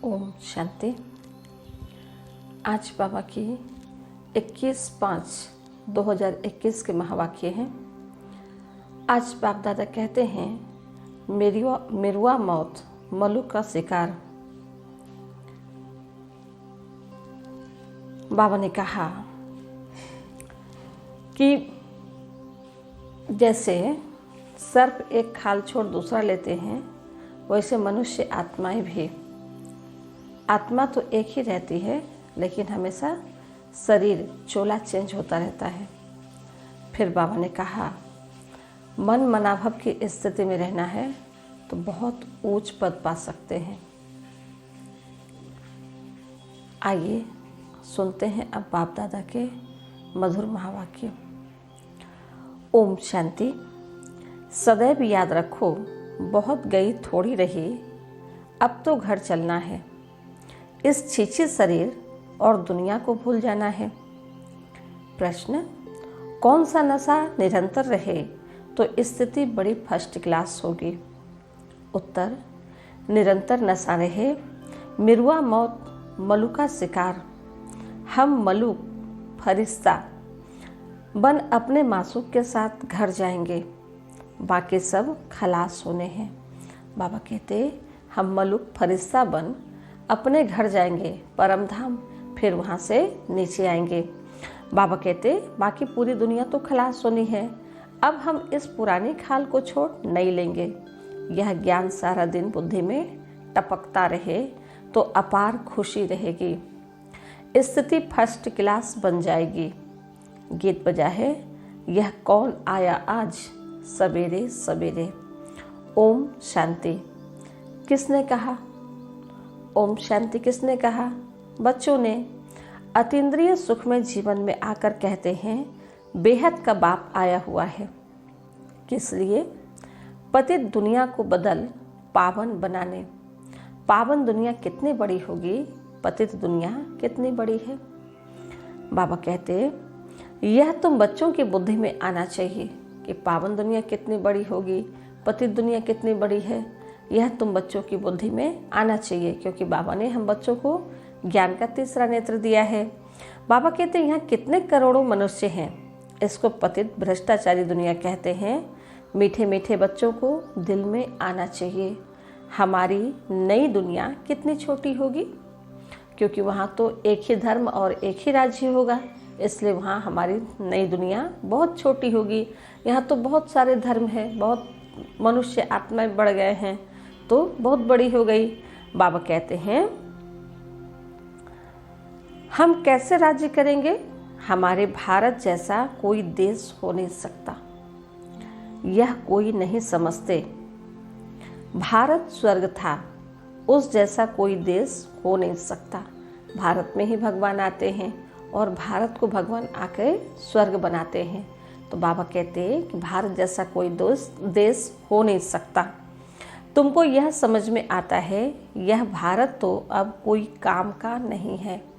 ओम शांति। आज बाबा की 21/5/2021 के महावाक्य हैं। आज बाप दादा कहते हैं, मेरुआ मौत मलुक का शिकार। बाबा ने कहा कि जैसे सर्प एक खाल छोड़ दूसरा लेते हैं, वैसे मनुष्य आत्माएं भी। आत्मा तो एक ही रहती है, लेकिन हमेशा शरीर चोला चेंज होता रहता है। फिर बाबा ने कहा, मन मनाभव की स्थिति में रहना है तो बहुत ऊंच पद पा सकते हैं। आइए सुनते हैं अब बाप दादा के मधुर महावाक्य। ओम शांति। सदैव याद रखो, बहुत गई थोड़ी रही, अब तो घर चलना है। इस छीछी शरीर और दुनिया को भूल जाना है। प्रश्न, कौन सा नशा निरंतर रहे तो स्थिति बड़ी फर्स्ट क्लास होगी? उत्तर, निरंतर नशा रहे। मिरुआ मौत मलुक का शिकार। हम मलुक फरिश्ता बन अपने मासूक के साथ घर जाएंगे, बाकी सब खलास होने हैं। बाबा कहते, हम मलुक फरिश्ता बन अपने घर जाएंगे परम धाम, फिर वहाँ से नीचे आएंगे। बाबा कहते, बाकी पूरी दुनिया तो खलास होनी है। अब हम इस पुरानी खाल को छोड़ नहीं लेंगे। यह ज्ञान सारा दिन बुद्धि में टपकता रहे तो अपार खुशी रहेगी। स्थिति फर्स्ट क्लास बन जाएगी। गीत बजा है, यह कौन आया आज सवेरे सवेरे। ओम शांति। किसने कहा? ओम शांति किसने कहा? बच्चों ने। अतीन्द्रिय सुख में जीवन में आकर कहते हैं, बेहद का बाप आया हुआ है। किस लिए? पतित दुनिया को बदल पावन बनाने। पावन दुनिया कितनी बड़ी होगी, पतित दुनिया कितनी बड़ी है। बाबा कहते, यह तुम बच्चों की बुद्धि में आना चाहिए कि पावन दुनिया कितनी बड़ी होगी, पतित दुनिया कितनी बड़ी है। यह तुम बच्चों की बुद्धि में आना चाहिए, क्योंकि बाबा ने हम बच्चों को ज्ञान का तीसरा नेत्र दिया है। बाबा कहते हैं, यहाँ कितने करोड़ों मनुष्य हैं। इसको पतित भ्रष्टाचारी दुनिया कहते हैं। मीठे मीठे बच्चों को दिल में आना चाहिए, हमारी नई दुनिया कितनी छोटी होगी, क्योंकि वहाँ तो एक ही धर्म और एक ही राज्य होगा, इसलिए वहाँ हमारी नई दुनिया बहुत छोटी होगी। यहाँ तो बहुत सारे धर्म हैं, बहुत मनुष्य आत्माएं बढ़ गए हैं, तो बहुत बड़ी हो गई। बाबा कहते हैं, हम कैसे राज्य करेंगे? हमारे भारत जैसा कोई देश हो नहीं सकता। यह कोई नहीं समझते। भारत स्वर्ग था, उस जैसा कोई देश हो नहीं सकता। भारत में ही भगवान आते हैं और भारत को भगवान आकर स्वर्ग बनाते हैं। तो बाबा कहते हैं कि भारत जैसा कोई देश हो नहीं सकता। तुमको यह समझ में आता है, यह भारत तो अब कोई काम का नहीं है।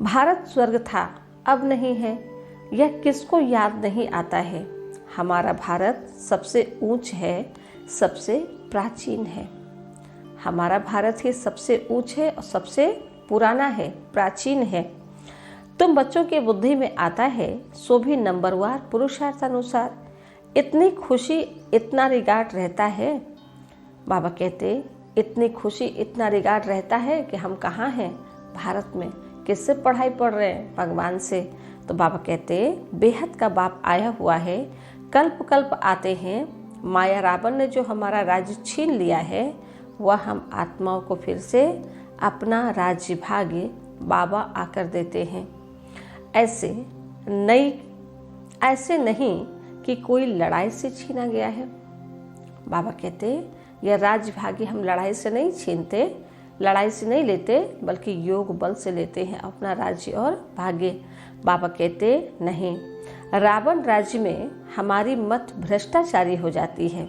भारत स्वर्ग था, अब नहीं है। यह किसको याद नहीं आता है? हमारा भारत सबसे ऊंच है, सबसे प्राचीन है। हमारा भारत ही सबसे ऊंच है और सबसे पुराना है, प्राचीन है। तुम बच्चों की बुद्धि में आता है, सो भी नंबरवार पुरुषार्थानुसार। इतनी खुशी, इतना रिगार्ड रहता है। बाबा कहते, इतनी खुशी, इतना रिगार्ड रहता है कि हम कहाँ हैं? भारत में। किससे पढ़ाई पढ़ रहे हैं? भगवान से। तो बाबा कहते, बेहद का बाप आया हुआ है। कल्प कल्प आते हैं। माया रावण ने जो हमारा राज्य छीन लिया है, वह हम आत्माओं को फिर से अपना राज्य भाग्य बाबा आकर देते हैं। ऐसे नहीं कि कोई लड़ाई से छीना गया है। बाबा कहते, यह राज्य भाग्य हम लड़ाई से नहीं छीनते, लड़ाई से नहीं लेते, बल्कि योग बल से लेते हैं अपना राज्य और भाग्य। बाबा कहते, नहीं, रावण राज्य में हमारी मत भ्रष्टाचारी हो जाती है।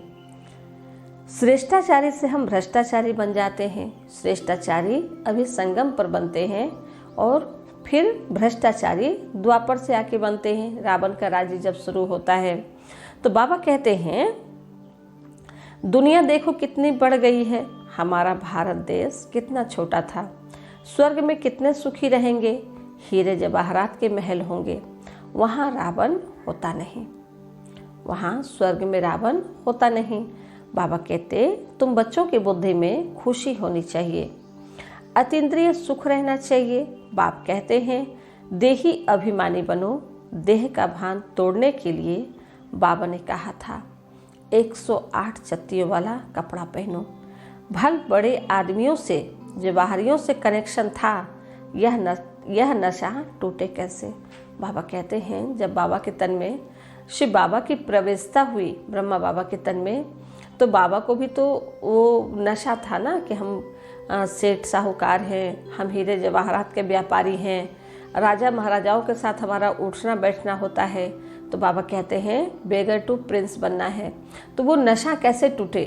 श्रेष्ठाचारी से हम भ्रष्टाचारी बन जाते हैं। श्रेष्ठाचारी अभी संगम पर बनते हैं और फिर भ्रष्टाचारी द्वापर से आके बनते हैं, रावण का राज्य जब शुरू होता है। तो बाबा कहते हैं, दुनिया देखो कितनी बढ़ गई है, हमारा भारत देश कितना छोटा था। स्वर्ग में कितने सुखी रहेंगे, हीरे जवाहरात के महल होंगे, वहाँ रावण होता नहीं, वहाँ स्वर्ग में रावण होता नहीं। बाबा कहते तुम बच्चों की बुद्धि में खुशी होनी चाहिए, अतीन्द्रिय सुख रहना चाहिए। बाप कहते हैं देही अभिमानी बनो। देह का भान तोड़ने के लिए बाबा ने कहा था 108 चत्तियों वाला कपड़ा पहनो। भल बड़े आदमियों से, जवाहरियों से कनेक्शन था, यह नशा टूटे कैसे। बाबा कहते हैं जब बाबा के तन में शिव बाबा की प्रवेशता हुई, ब्रह्मा बाबा के तन में, तो बाबा को भी तो वो नशा था ना कि हम सेठ साहूकार हैं, हम हीरे जवाहरात के व्यापारी हैं, राजा महाराजाओं के साथ हमारा उठना बैठना होता है। तो बाबा कहते हैं बेगर टू प्रिंस बनना है, तो वो नशा कैसे टूटे।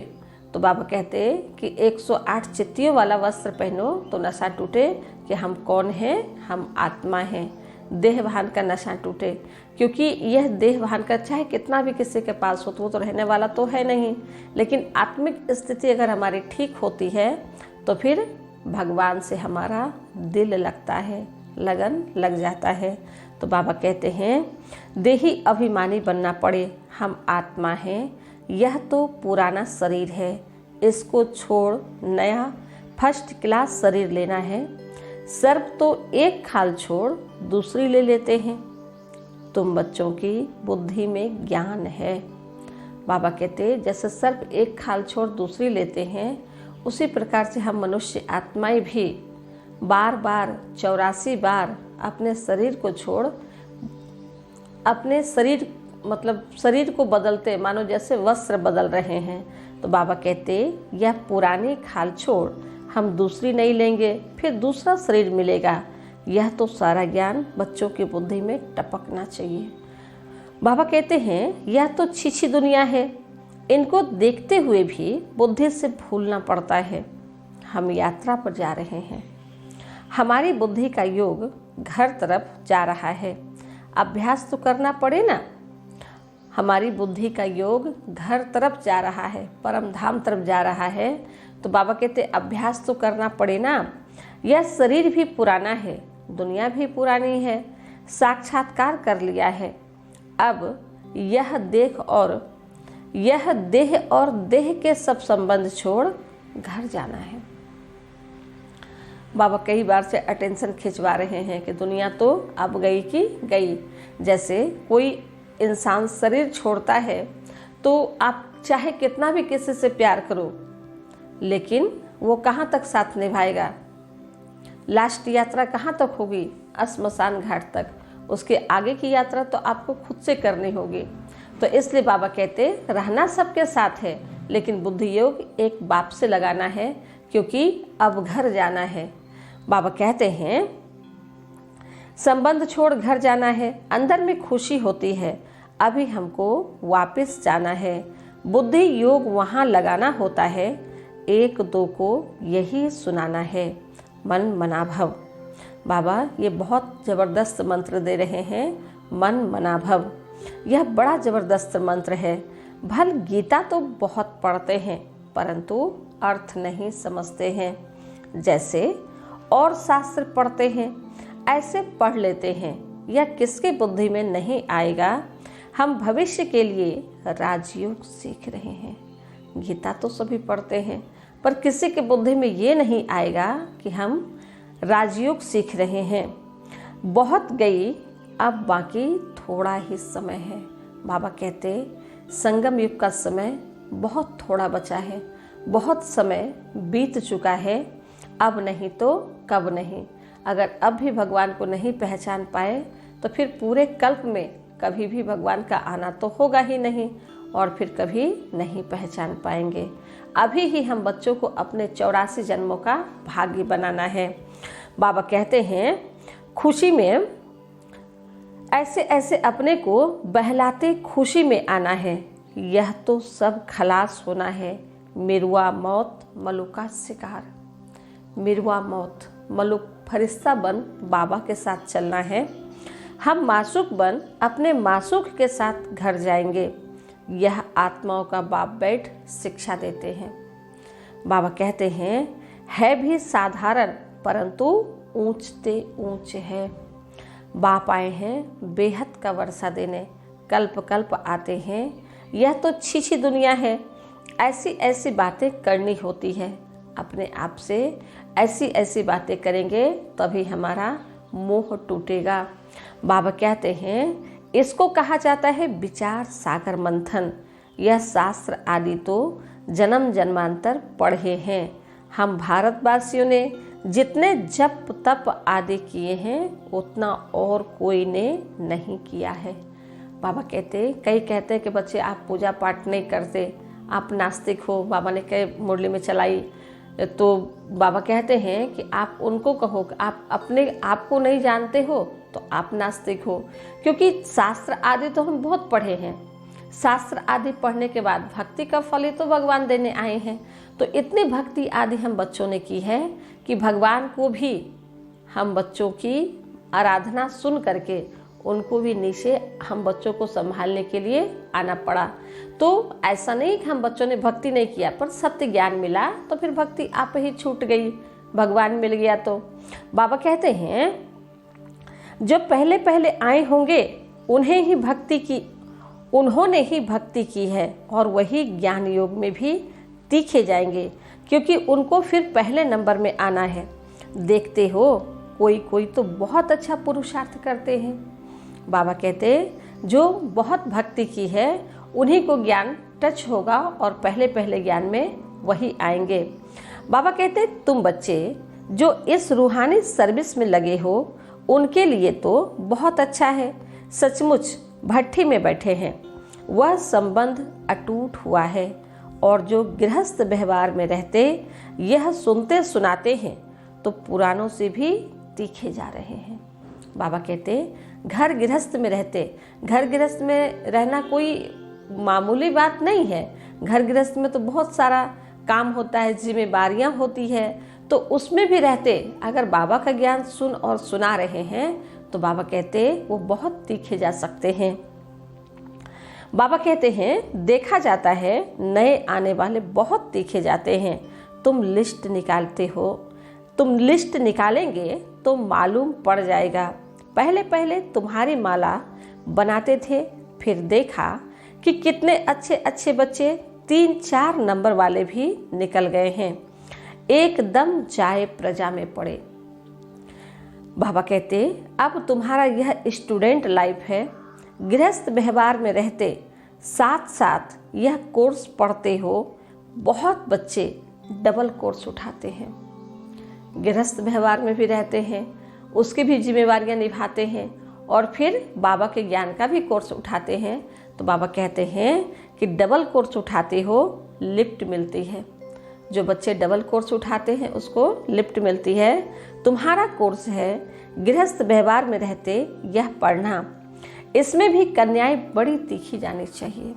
तो बाबा कहते कि 108 चित्तियों वाला वस्त्र पहनो तो नशा टूटे कि हम कौन हैं, हम आत्मा हैं। देह भान का नशा टूटे, क्योंकि यह देह भान का चाहे कितना भी किसी के पास हो तो वो तो रहने वाला तो है नहीं, लेकिन आत्मिक स्थिति अगर हमारी ठीक होती है तो फिर भगवान से हमारा दिल लगता है, लगन लग जाता है। तो बाबा कहते हैं देही अभिमानी बनना पड़े, हम आत्मा हैं, यह तो पुराना शरीर है, इसको छोड़ नया फर्स्ट क्लास शरीर लेना है। सर्प तो एक खाल छोड़ दूसरी ले लेते हैं, तुम बच्चों की बुद्धि में ज्ञान है। बाबा कहते जैसे सर्प एक खाल छोड़ दूसरी लेते हैं, उसी प्रकार से हम मनुष्य आत्माएं भी बार बार 84 बार अपने शरीर को छोड़, अपने शरीर मतलब शरीर को बदलते, मानो जैसे वस्त्र बदल रहे हैं। तो बाबा कहते यह पुरानी खाल छोड़ हम दूसरी नहीं लेंगे, फिर दूसरा शरीर मिलेगा। यह तो सारा ज्ञान बच्चों की बुद्धि में टपकना चाहिए। बाबा कहते हैं यह तो छीछी दुनिया है, इनको देखते हुए भी बुद्धि से भूलना पड़ता है। हम यात्रा पर जा रहे हैं, हमारी बुद्धि का योग घर तरफ जा रहा है, अभ्यास तो करना पड़े ना। हमारी बुद्धि का योग घर तरफ जा रहा है, परम धाम तरफ जा रहा है, तो बाबा कहते अभ्यास तो करना पड़े ना। यह शरीर भी पुराना है, दुनिया भी पुरानी है, साक्षात्कार कर लिया है। अब यह देह और देह के सब संबंध छोड़ घर जाना है। बाबा कई बार से अटेंशन खिंचवा रहे हैं कि दुनिया तो अब गई की गई। जैसे कोई इंसान शरीर छोड़ता है तो आप चाहे कितना भी किसी से प्यार करो, लेकिन वो कहाँ तक साथ निभाएगा। लास्ट यात्रा कहाँ तक होगी, श्मशान घाट तक। उसके आगे की यात्रा तो आपको खुद से करनी होगी। तो इसलिए बाबा कहते रहना सबके साथ है, लेकिन बुद्धि योग एक बाप से लगाना है, क्योंकि अब घर जाना है। बाबा कहते हैं संबंध छोड़ घर जाना है, अंदर में खुशी होती है, अभी हमको वापस जाना है। बुद्धि योग वहाँ लगाना होता है, एक दो को यही सुनाना है, मन मना भव। बाबा ये बहुत ज़बरदस्त मंत्र दे रहे हैं, मन मना भव। यह बड़ा ज़बरदस्त मंत्र है। भल गीता तो बहुत पढ़ते हैं, परंतु अर्थ नहीं समझते हैं। जैसे और शास्त्र पढ़ते हैं ऐसे पढ़ लेते हैं, यह किसके बुद्धि में नहीं आएगा। हम भविष्य के लिए राजयोग सीख रहे हैं। गीता तो सभी पढ़ते हैं, पर किसी के बुद्धि में ये नहीं आएगा कि हम राजयोग सीख रहे हैं। बहुत गई, अब बाकी थोड़ा ही समय है। बाबा कहते संगम युग का समय बहुत थोड़ा बचा है, बहुत समय बीत चुका है, अब नहीं तो कब नहीं। अगर अब भी भगवान को नहीं पहचान पाए तो फिर पूरे कल्प में कभी भी भगवान का आना तो होगा ही नहीं, और फिर कभी नहीं पहचान पाएंगे। अभी ही हम बच्चों को अपने 84 जन्मों का भाग्य बनाना है। बाबा कहते हैं खुशी में ऐसे ऐसे अपने को बहलाते खुशी में आना है, यह तो सब खलास होना है। मिरुआ मौत मलुक का शिकार, मिरुआ मौत मलुक फरिश्ता बन बाबा के साथ चलना है। हम मासूक बन अपने मासूक के साथ घर जाएंगे। यह आत्माओं का बाप बैठ शिक्षा देते हैं। बाबा कहते हैं, है भी साधारण परंतु ऊंचते ऊंच है। बाप आए हैं बेहद का वर्षा देने, कल्प कल्प आते हैं, यह तो छीछी दुनिया है। ऐसी ऐसी बातें करनी होती है, अपने आप से ऐसी ऐसी बातें करेंगे तभी हमारा मोह टूटेगा। बाबा कहते हैं, इसको कहा जाता है विचार सागर मंथन। यह शास्त्र आदि तो जन्म जन्मांतर पढ़े हैं। हम भारतवासियों ने जितने जप तप आदि किए हैं उतना और कोई ने नहीं किया है। बाबा कहते, कई कहते हैं कि बच्चे आप पूजा पाठ नहीं करते, आप नास्तिक हो। बाबा ने कई मुरली में चलाई तो बाबा कहते हैं कि आप उनको कहो कि आप अपने आप को नहीं जानते हो तो आप नास्तिक हो, क्योंकि शास्त्र आदि तो हम बहुत पढ़े हैं। शास्त्र आदि पढ़ने के बाद भक्ति का फल ही तो भगवान देने आए हैं। तो इतनी भक्ति आदि हम बच्चों ने की है कि भगवान को भी हम बच्चों की आराधना सुन करके उनको भी नीचे हम बच्चों को संभालने के लिए आना पड़ा। तो ऐसा नहीं कि हम बच्चों ने भक्ति नहीं किया, पर सत्य ज्ञान मिला तो फिर भक्ति आप ही छूट गई, भगवान मिल गया। तो बाबा कहते हैं, जो पहले पहले आए होंगे उन्होंने ही भक्ति की है और वही ज्ञान योग में भी तीखे जाएंगे, क्योंकि उनको फिर पहले नंबर में आना है। देखते हो कोई कोई तो बहुत अच्छा पुरुषार्थ करते हैं। बाबा कहते, जो बहुत भक्ति की है उन्हीं को ज्ञान टच होगा और पहले पहले ज्ञान में वही आएंगे। बाबा कहते, तुम बच्चे जो इस रूहानी सर्विस में लगे हो उनके लिए तो बहुत अच्छा है। सचमुच भट्ठी में बैठे हैं, वह संबंध अटूट हुआ है। और जो गृहस्थ व्यवहार में रहते यह सुनते सुनाते हैं तो पुरानों से भी तीखे जा रहे हैं। बाबा कहते, घर गृहस्थ में रहते, घर गृहस्थ में रहना कोई मामूली बात नहीं है। घर गृहस्थ में तो बहुत सारा काम होता है, जिम्मेदारियां होती है, तो उसमें भी रहते अगर बाबा का ज्ञान सुन और सुना रहे हैं तो बाबा कहते वो बहुत तीखे जा सकते हैं। बाबा कहते हैं, देखा जाता है नए आने वाले बहुत तीखे जाते हैं। तुम लिस्ट निकालेंगे तो मालूम पड़ जाएगा। पहले पहले तुम्हारी माला बनाते थे, फिर देखा कि कितने अच्छे अच्छे बच्चे 3-4 नंबर वाले भी निकल गए हैं, एकदम जाए प्रजा में पड़े। बाबा कहते, अब तुम्हारा यह स्टूडेंट लाइफ है। गृहस्थ व्यवहार में रहते साथ साथ यह कोर्स पढ़ते हो। बहुत बच्चे डबल कोर्स उठाते हैं, गृहस्थ व्यवहार में भी रहते हैं, उसकी भी जिम्मेवारियां निभाते हैं और फिर बाबा के ज्ञान का भी कोर्स उठाते हैं। तो बाबा कहते हैं कि डबल कोर्स उठाते हो, लिफ्ट मिलती है। जो बच्चे डबल कोर्स उठाते हैं उसको लिफ्ट मिलती है। तुम्हारा कोर्स है गृहस्थ व्यवहार में रहते यह पढ़ना। इसमें भी कन्याएं बड़ी तीखी जानी चाहिए।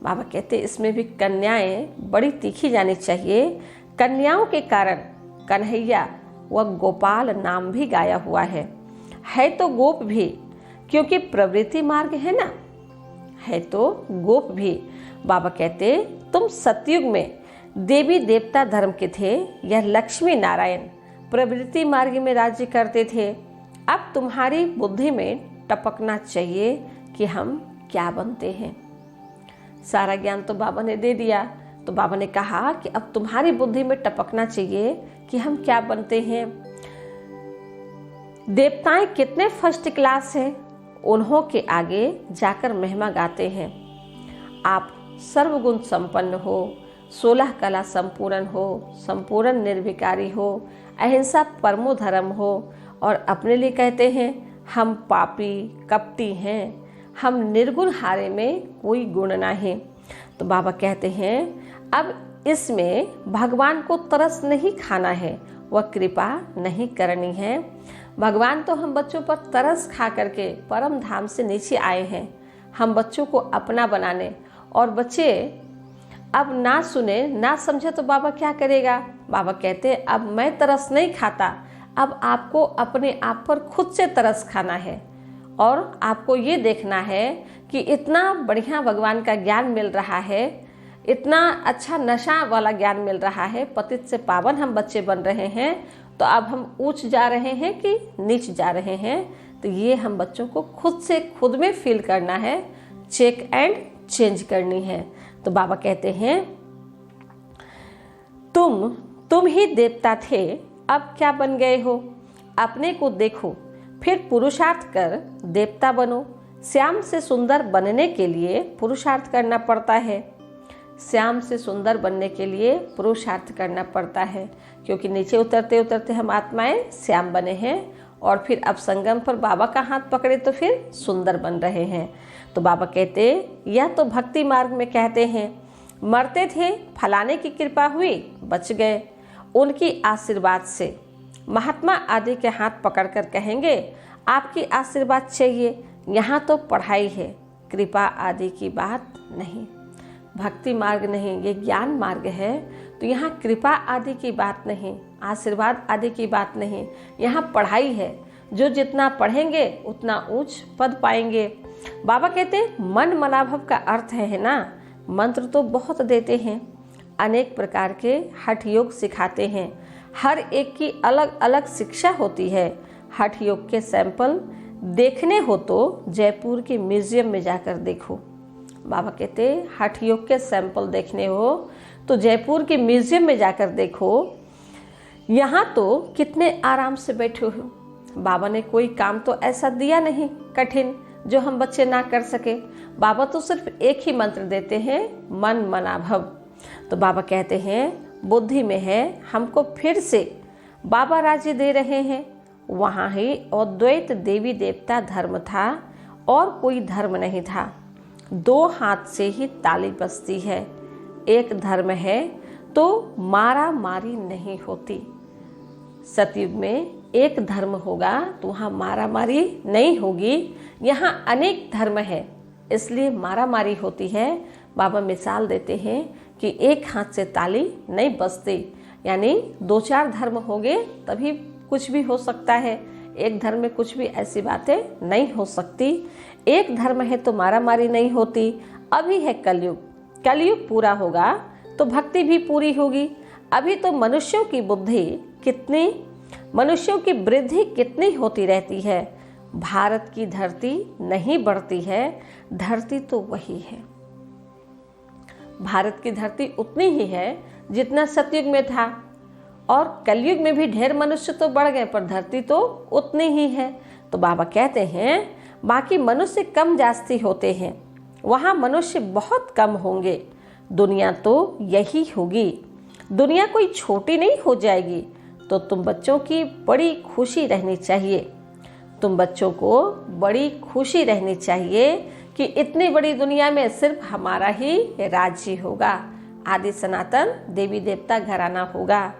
बाबा कहते इसमें भी कन्याएं बड़ी तीखी जानी चाहिए। कन्याओं के कारण कन्हैया व गोपाल नाम भी गाया हुआ है तो गोप भी, क्योंकि प्रवृत्ति मार्ग है ना, है तो गोप भी। बाबा कहते तुम सतयुग में देवी देवता धर्म के थे, यह लक्ष्मी नारायण प्रवृत्ति मार्ग में राज्य करते थे। अब तुम्हारी बुद्धि में टपकना चाहिए कि हम क्या बनते हैं। सारा ज्ञान तो बाबा ने दे दिया, तो बाबा ने कहा कि अब तुम्हारी बुद्धि में टपकना चाहिए कि हम क्या बनते हैं। देवताएं कितने फर्स्ट क्लास हैं, उन्हों के आगे जाकर महिमा गाते हैं। आप सर्वगुण संपन्न हो, 16 कला संपूर्ण हो, संपूर्ण निर्विकारी हो, अहिंसा परमो धर्म हो और अपने लिए कहते हैं हम पापी कपटी हैं, हम निर्गुण हारे में कोई गुण नहीं। तो बाबा कहते हैं अब इसमें भगवान को तरस नहीं खाना है, वह कृपा नहीं करनी है। भगवान तो हम बच्चों पर तरस खा करके परम धाम से नीचे आए हैं, हम बच्चों को अपना बनाने। और बच्चे अब ना सुने ना समझे तो बाबा क्या करेगा। बाबा कहते हैं अब मैं तरस नहीं खाता, अब आपको अपने आप पर खुद से तरस खाना है और आपको ये देखना है कि इतना बढ़िया भगवान का ज्ञान मिल रहा है, इतना अच्छा नशा वाला ज्ञान मिल रहा है, पतित से पावन हम बच्चे बन रहे हैं, तो अब हम ऊंच जा रहे हैं कि नीच जा रहे हैं, तो ये हम बच्चों को खुद से खुद में फील करना है, चेक एंड चेंज करनी है। तो बाबा कहते हैं तुम ही देवता थे, अब क्या बन गए हो, अपने को देखो, फिर पुरुषार्थ कर देवता बनो। श्याम से सुंदर बनने के लिए पुरुषार्थ करना पड़ता है, श्याम से सुंदर बनने के लिए पुरुषार्थ करना पड़ता है, क्योंकि नीचे उतरते उतरते हम आत्माएं श्याम बने हैं और फिर अब संगम पर बाबा का हाथ पकड़े तो फिर सुंदर बन रहे हैं। तो बाबा कहते यह तो भक्ति मार्ग में कहते हैं, मरते थे फलाने की कृपा हुई बच गए, उनकी आशीर्वाद से। महात्मा आदि के हाथ पकड़कर कहेंगे आपकी आशीर्वाद चाहिए, यहाँ तो पढ़ाई है, कृपा आदि की बात नहीं। भक्ति मार्ग नहीं, ये ज्ञान मार्ग है, तो यहाँ कृपा आदि की बात नहीं, आशीर्वाद आदि की बात नहीं, यहाँ पढ़ाई है। जो जितना पढ़ेंगे उतना ऊंच पद पाएंगे। बाबा कहते मन मनाभव का अर्थ है ना, मंत्र तो बहुत देते हैं, अनेक प्रकार के हठ योग सिखाते हैं, हर एक की अलग अलग शिक्षा होती है। हठ योग के सैंपल देखने हो तो जयपुर के म्यूजियम में जाकर देखो। बाबा कहते हठ योग के सैंपल देखने हो तो जयपुर के म्यूजियम में जाकर देखो, यहाँ तो कितने आराम से बैठे हो। बाबा ने कोई काम तो ऐसा दिया नहीं कठिन जो हम बच्चे ना कर सके। बाबा तो सिर्फ एक ही मंत्र देते हैं, मन मनाभव। तो बाबा कहते हैं बुद्धि में है, हमको फिर से बाबा राज्य दे रहे हैं। वहाँ ही अद्वैत देवी देवता धर्म था और कोई धर्म नहीं था। दो हाथ से ही ताली बजती है, एक धर्म है तो मारा मारी नहीं होती। सतयुग में एक धर्म होगा तो वहाँ मारा मारी नहीं होगी, यहाँ अनेक धर्म है इसलिए मारा मारी होती है। बाबा मिसाल देते हैं कि एक हाथ से ताली नहीं बजती, यानी दो चार धर्म होंगे तभी कुछ भी हो सकता है, एक धर्म में कुछ भी ऐसी बातें नहीं हो सकती। एक धर्म है तो मारा मारी नहीं होती। अभी है कलयुग, कलयुग पूरा होगा तो भक्ति भी पूरी होगी। अभी तो मनुष्यों की बुद्धि कितनी, मनुष्यों की वृद्धि कितनी होती रहती है, भारत की धरती नहीं बढ़ती है, धरती तो वही है। भारत की धरती उतनी ही है जितना सतयुग में था, और कलयुग में भी ढेर मनुष्य तो बढ़ गए पर धरती तो उतनी ही है। तो बाबा कहते हैं बाकी मनुष्य कम जास्ती होते हैं, वहाँ मनुष्य बहुत कम होंगे। दुनिया तो यही होगी, दुनिया कोई छोटी नहीं हो जाएगी। तो तुम बच्चों की बड़ी खुशी रहनी चाहिए, तुम बच्चों को बड़ी खुशी रहनी चाहिए कि इतनी बड़ी दुनिया में सिर्फ हमारा ही राज्य होगा, आदि सनातन देवी देवता घराना होगा।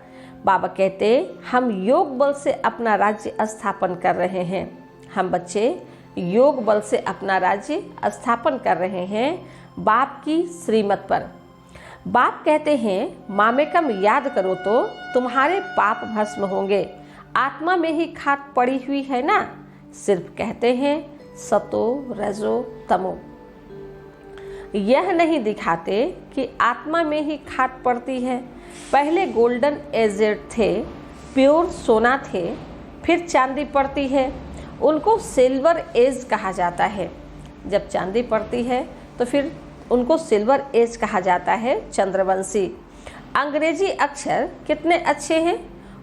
बाबा कहते हम योग बल से अपना राज्य स्थापन कर रहे हैं, हम बच्चे योग बल से अपना राज्य स्थापन कर रहे हैं बाप की श्रीमत पर। बाप कहते हैं मामेकम याद करो तो तुम्हारे पाप भस्म होंगे। आत्मा में ही खाट पड़ी हुई है ना, सिर्फ कहते हैं सतो रजो तमो, यह नहीं दिखाते कि आत्मा में ही खाट पड़ती है। पहले गोल्डन एजेड थे, प्योर सोना थे, फिर चांदी पड़ती है, उनको सिल्वर एज कहा जाता है। जब चांदी पड़ती है तो फिर उनको सिल्वर एज कहा जाता है, चंद्रवंशी। अंग्रेजी अक्षर कितने अच्छे हैं,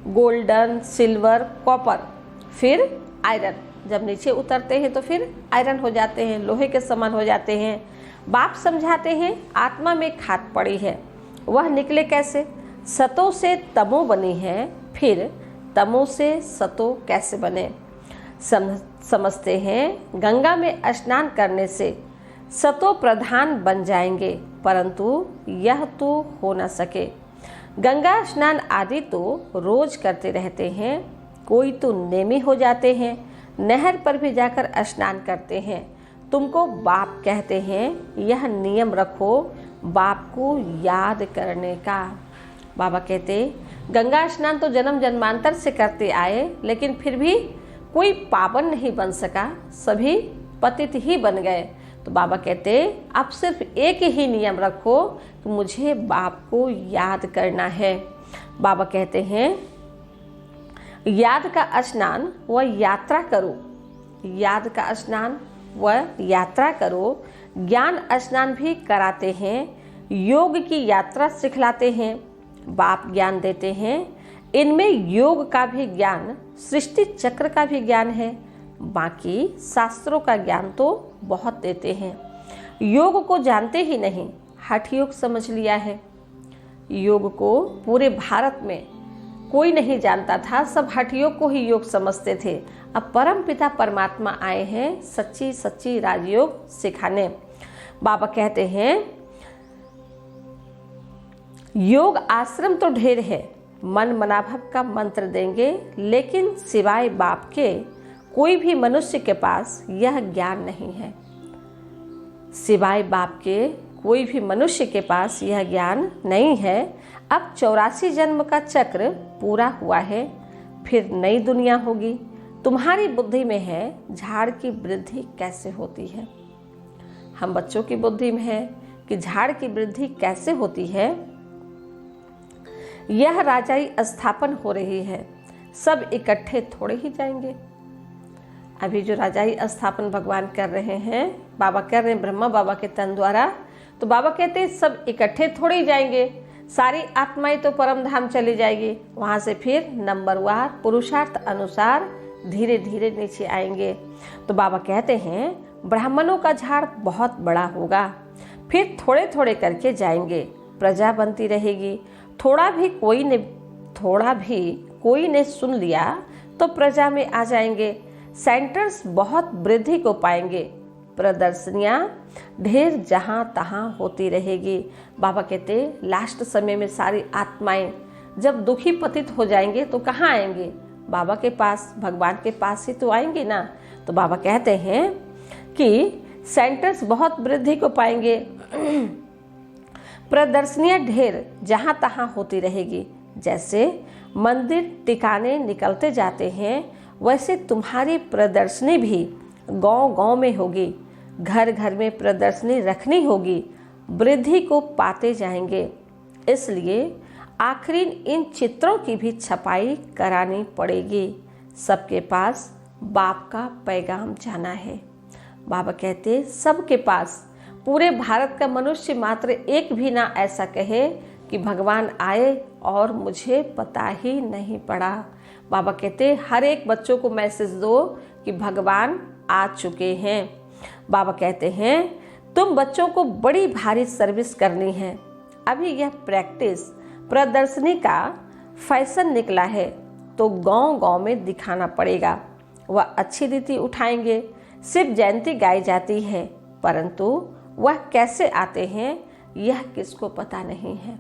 गोल्डन, सिल्वर, कॉपर, फिर आयरन। जब नीचे उतरते हैं तो फिर आयरन हो जाते हैं, लोहे के समान हो जाते हैं। बाप समझाते हैं आत्मा में खाट पड़ी है, वह निकले कैसे। सतो से तमो बनी है, फिर तमो से सतो कैसे बने। समझते हैं गंगा में स्नान करने से सतो प्रधान बन जाएंगे, परंतु यह तो हो न सके। गंगा स्नान आदि तो रोज करते रहते हैं, कोई तो नेमी हो जाते हैं, नहर पर भी जाकर स्नान करते हैं। तुमको बाप कहते हैं यह नियम रखो बाप को याद करने का। बाबा कहते गंगा स्नान तो जन्म जन्मांतर से करते आए, लेकिन फिर भी कोई पावन नहीं बन सका, सभी पतित ही बन गए। तो बाबा कहते अब सिर्फ एक ही नियम रखो कि मुझे बाप को याद करना है। बाबा कहते हैं याद का स्नान व यात्रा करो, याद का स्नान व यात्रा करो। ज्ञान स्नान भी कराते हैं, योग की यात्रा सिखलाते हैं। बाप ज्ञान देते हैं, इनमें योग का भी ज्ञान, सृष्टि चक्र का भी ज्ञान है। बाकी शास्त्रों का ज्ञान तो बहुत देते हैं। योग को जानते ही नहीं, हठ योग समझ लिया है। योग को पूरे भारत में कोई नहीं जानता था, सब हठ योग को ही योग समझते थे। अब परम पिता परमात्मा आए हैं सच्ची सच्ची राजयोग सिखाने। बाबा कहते हैं योग आश्रम तो ढेर है, मन मनाभव का मंत्र देंगे, लेकिन सिवाय बाप के कोई भी मनुष्य के पास यह ज्ञान नहीं है। सिवाय बाप के कोई भी मनुष्य के पास यह ज्ञान नहीं है। अब 84 जन्म का चक्र पूरा हुआ है, फिर नई दुनिया होगी। तुम्हारी बुद्धि में है झाड़ की वृद्धि कैसे होती है। हम बच्चों की बुद्धि में है कि झाड़ की वृद्धि कैसे होती है। यह राजाई स्थापन हो रही है, सब इकट्ठे थोड़े ही जाएंगे। अभी जो राजाई स्थापन भगवान कर रहे हैं, बाबा कर रहे हैं ब्रह्मा बाबा के तन द्वारा, तो बाबा कहते हैं सब इकट्ठे थोड़े ही जाएंगे, सारी आत्माएं तो परम धाम चली जाएगी। वहां से फिर नंबरवार पुरुषार्थ अनुसार धीरे धीरे नीचे आएंगे। तो बाबा कहते हैं ब्राह्मणों का झाड़ बहुत बड़ा होगा, फिर थोड़े थोड़े करके जाएंगे, प्रजा बनती रहेगी। थोड़ा भी कोई ने सुन लिया तो प्रजा में आ जाएंगे। सेंटर्स बहुत वृद्धि को पाएंगे, प्रदर्शनियां ढेर जहां तहां होती रहेगी। बाबा कहते लास्ट समय में सारी आत्माएं जब दुखी पतित हो जाएंगे तो कहाँ आएंगे, बाबा के पास, भगवान के पास ही तो आएंगे ना। तो बाबा कहते हैं कि सेंटर्स बहुत वृद्धि को पाएंगे, प्रदर्शनियां ढेर जहां तहां होती रहेगी। जैसे मंदिर टिकाने निकलते जाते हैं, वैसे तुम्हारी प्रदर्शनी भी गांव-गांव में होगी, घर घर में प्रदर्शनी रखनी होगी, वृद्धि को पाते जाएंगे। इसलिए आखिरी इन चित्रों की भी छपाई करानी पड़ेगी। सबके पास बाप का पैगाम जाना है। बाबा कहते सबके पास, पूरे भारत का मनुष्य मात्र एक भी ना ऐसा कहे कि भगवान आए और मुझे पता ही नहीं पड़ा। बाबा कहते हर एक बच्चों को मैसेज दो कि भगवान आ चुके हैं। बाबा कहते हैं तुम बच्चों को बड़ी भारी सर्विस करनी है। अभी यह प्रैक्टिस प्रदर्शनी का फैशन निकला है, तो गांव-गांव में दिखाना पड़ेगा। वह अच्छी रीति उठाएंगे। शिव जयंती गाई जाती है, परंतु वह कैसे आते हैं यह किसको पता नहीं है।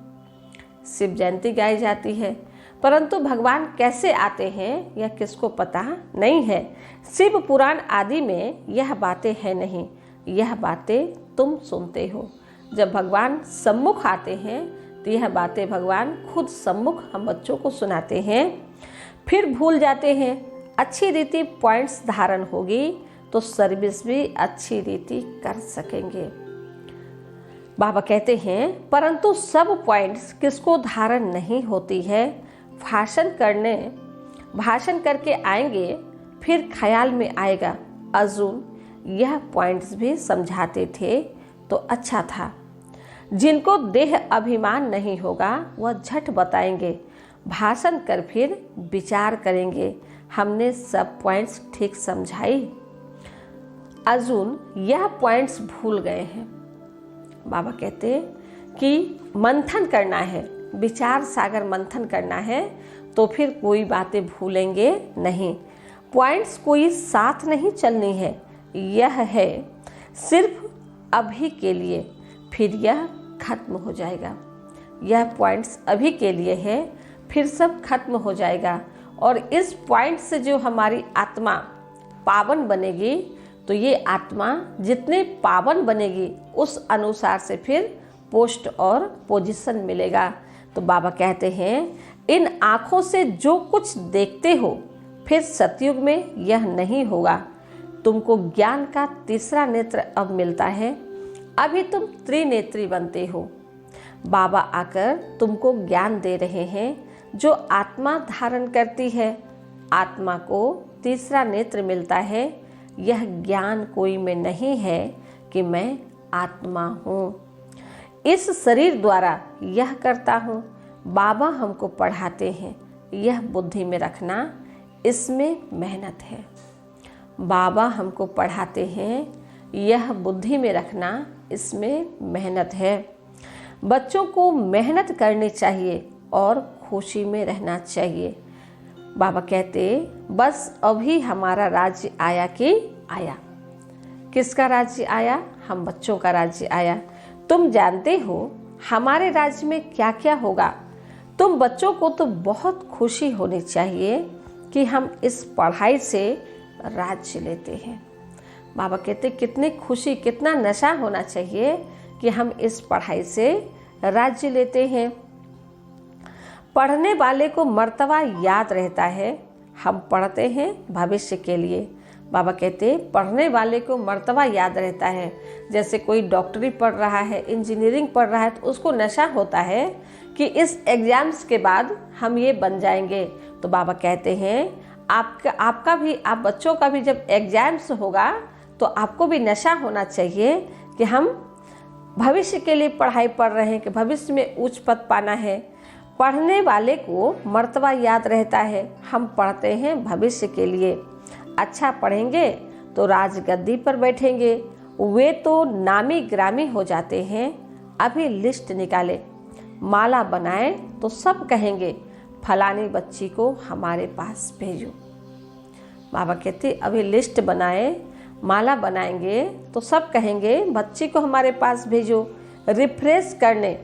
शिव जयंती गाई जाती है, परंतु भगवान कैसे आते हैं यह किसको पता नहीं है। शिव पुराण आदि में यह बातें हैं नहीं, यह बातें तुम सुनते हो। जब भगवान सम्मुख आते हैं तो यह बातें भगवान खुद सम्मुख हम बच्चों को सुनाते हैं, फिर भूल जाते हैं। अच्छी रीति पॉइंट्स धारण होगी तो सर्विस भी अच्छी रीति कर सकेंगे। बाबा कहते हैं परंतु सब पॉइंट्स किसको धारण नहीं होती है। भाषण करके आएंगे, फिर ख्याल में आएगा अर्जुन यह पॉइंट्स भी समझाते थे तो अच्छा था। जिनको देह अभिमान नहीं होगा वह झट बताएंगे, भाषण कर फिर विचार करेंगे हमने सब पॉइंट्स ठीक समझाई। अर्जुन यह पॉइंट्स भूल गए हैं। बाबा कहते कि मंथन करना है, विचार सागर मंथन करना है, तो फिर कोई बातें भूलेंगे नहीं। पॉइंट्स कोई साथ नहीं चलनी है, यह है सिर्फ अभी के लिए, फिर यह खत्म हो जाएगा। यह पॉइंट्स अभी के लिए है, फिर सब खत्म हो जाएगा। और इस पॉइंट से जो हमारी आत्मा पावन बनेगी, तो ये आत्मा जितने पावन बनेगी उस अनुसार से फिर पोस्ट और पोजीशन मिलेगा। तो बाबा कहते हैं इन आँखों से जो कुछ देखते हो फिर सतयुग में यह नहीं होगा। तुमको ज्ञान का तीसरा नेत्र अब मिलता है। अभी तुम त्रिनेत्री बनते हो। बाबा आकर तुमको ज्ञान दे रहे हैं जो आत्मा धारण करती है। आत्मा को तीसरा नेत्र मिलता है। यह ज्ञान कोई में नहीं है कि मैं आत्मा हूँ, इस शरीर द्वारा यह करता हूँ। बाबा हमको पढ़ाते हैं, यह बुद्धि में रखना, इसमें मेहनत है। बाबा हमको पढ़ाते हैं, यह बुद्धि में रखना, इसमें मेहनत है। बच्चों को मेहनत करनी चाहिए और खुशी में रहना चाहिए। बाबा कहते बस अभी हमारा राज्य आया कि आया। किसका राज्य आया? हम बच्चों का राज्य आया। तुम जानते हो हमारे राज्य में क्या क्या होगा। तुम बच्चों को तो बहुत खुशी होनी चाहिए कि हम इस पढ़ाई से राज्य लेते हैं। बाबा कहते कितनी खुशी, कितना नशा होना चाहिए कि हम इस पढ़ाई से राज्य लेते हैं। पढ़ने वाले को मर्तबा याद रहता है। हम पढ़ते हैं भविष्य के लिए। बाबा कहते पढ़ने वाले को मर्तबा याद रहता है। जैसे कोई डॉक्टरी पढ़ रहा है, इंजीनियरिंग पढ़ रहा है, तो उसको नशा होता है कि इस एग्जाम्स के बाद हम ये बन जाएंगे। तो बाबा कहते हैं आप बच्चों का भी जब एग्जाम्स होगा तो आपको भी नशा होना चाहिए कि हम भविष्य के लिए पढ़ाई पढ़ रहे हैं, कि भविष्य में उच्च पद पाना है। पढ़ने वाले को मर्तबा याद रहता है। हम पढ़ते हैं भविष्य के लिए। अच्छा पढ़ेंगे तो राजगद्दी पर बैठेंगे। वे तो नामी ग्रामी हो जाते हैं। अभी लिस्ट निकाले, माला बनाए तो सब कहेंगे फलानी बच्ची को हमारे पास भेजो। बाबा कहते अभी लिस्ट बनाए, माला बनाएंगे तो सब कहेंगे बच्ची को हमारे पास भेजो। रिफ्रेश करने,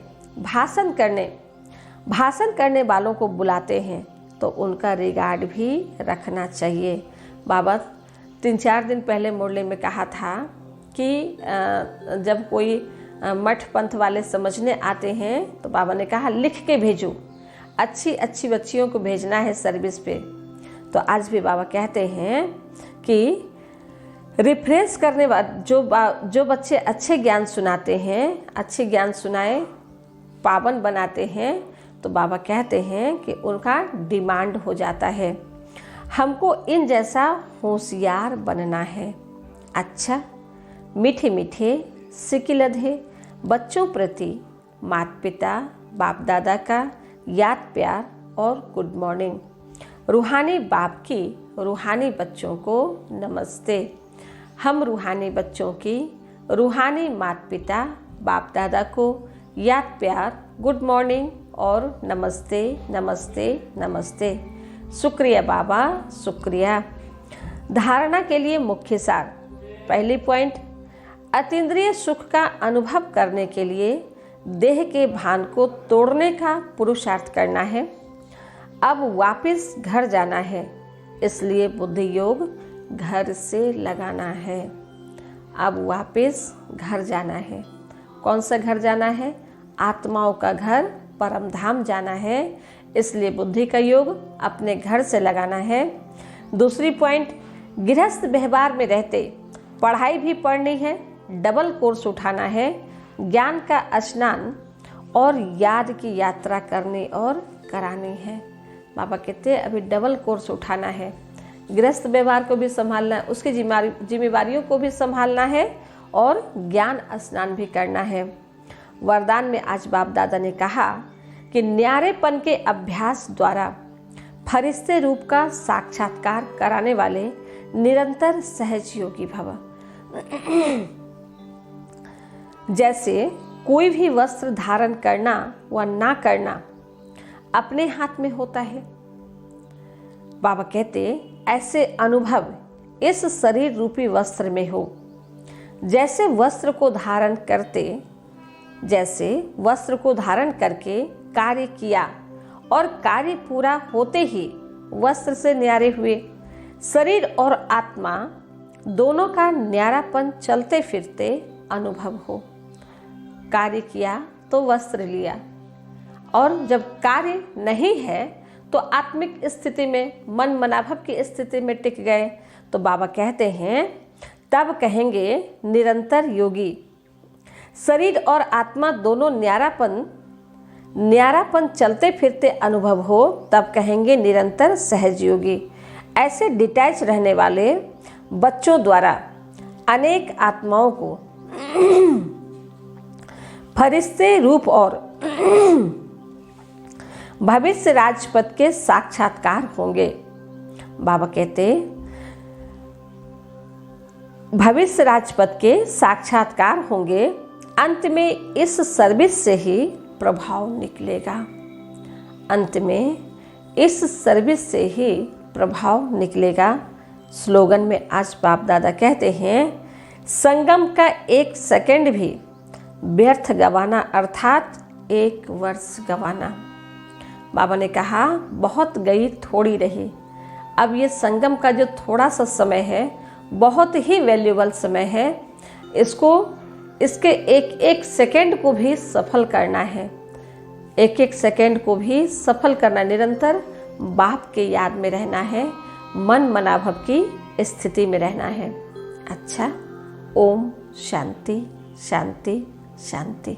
भाषण करने वालों को बुलाते हैं तो उनका रिगार्ड भी रखना चाहिए। बाबा 3-4 दिन पहले मुरली में कहा था कि जब कोई मठ पंथ वाले समझने आते हैं तो बाबा ने कहा लिख के भेजो, अच्छी अच्छी बच्चियों को भेजना है सर्विस पे। तो आज भी बाबा कहते हैं कि रिफ्रेश करने वाले जो बच्चे अच्छे ज्ञान सुनाते हैं, अच्छे ज्ञान सुनाए, पावन बनाते हैं, तो बाबा कहते हैं कि उनका डिमांड हो जाता है। हमको इन जैसा होशियार बनना है। अच्छा मीठे मीठे सिकिलधे बच्चों प्रति माता पिता बाप दादा का याद प्यार और गुड मॉर्निंग। रूहानी बाप की रूहानी बच्चों को नमस्ते। हम रूहानी बच्चों की रूहानी माता पिता बाप दादा को याद प्यार, गुड मॉर्निंग और नमस्ते नमस्ते नमस्ते। शुक्रिया बाबा, शुक्रिया। धारणा के लिए मुख्य सार। पहली पॉइंट, अतीन्द्रिय सुख का अनुभव करने के लिए देह के भान को तोड़ने का पुरुषार्थ करना है। अब वापस घर जाना है, इसलिए बुद्धि योग घर से लगाना है। अब वापस घर जाना है। कौन सा घर जाना है? आत्माओं का घर, परम धाम जाना है, इसलिए बुद्धि का योग अपने घर से लगाना है। दूसरी पॉइंट, गृहस्थ व्यवहार में रहते पढ़ाई भी पढ़नी है, डबल कोर्स उठाना है, ज्ञान का स्नान और याद की यात्रा करनी और करानी है। बाबा कहते हैं अभी डबल कोर्स उठाना है, गृहस्थ व्यवहार को भी संभालना है, उसकी जिम्मेवारियों को भी संभालना है और ज्ञान स्नान भी करना है। वरदान में आज बाप दादा ने कहा कि न्यारेपन के अभ्यास द्वारा फरिश्ते रूप का साक्षात्कार कराने वाले निरंतर सहजयोगी भव। जैसे कोई भी वस्त्र धारण करना व ना करना अपने हाथ में होता है। बाबा कहते ऐसे अनुभव इस शरीर रूपी वस्त्र में हो। जैसे वस्त्र को धारण करके कार्य किया और कार्य पूरा होते ही वस्त्र से न्यारे हुए। शरीर और आत्मा दोनों का न्यारापन चलते फिरते अनुभव हो। कार्य किया तो वस्त्र लिया, और जब कार्य नहीं है तो आत्मिक स्थिति में, मन मनाभव की स्थिति में टिक गए। तो बाबा कहते हैं तब कहेंगे निरंतर योगी। शरीर और आत्मा दोनों न्यारापन चलते फिरते अनुभव हो, तब कहेंगे निरंतर सहज योगी। ऐसे डिटैच रहने वाले बच्चों द्वारा अनेक आत्माओं को फरिश्ते रूप और भविष्य राजपद के साक्षात्कार होंगे। बाबा कहते भविष्य राजपद के साक्षात्कार होंगे। अंत में इस सर्विस से ही प्रभाव निकलेगा। अंत में इस सर्विस से ही प्रभाव निकलेगा। स्लोगन में आज बाप दादा कहते हैं, संगम का 1 सेकंड भी व्यर्थ गंवाना अर्थात 1 वर्ष गंवाना। बाबा ने कहा बहुत गई थोड़ी रही। अब ये संगम का जो थोड़ा सा समय है बहुत ही वैल्यूबल समय है। इसके एक सेकंड को भी सफल करना है। एक सेकंड को भी सफल करना, निरंतर बाप के याद में रहना है, मन मनाभव की स्थिति में रहना है। अच्छा, ओम शांति शांति शांति।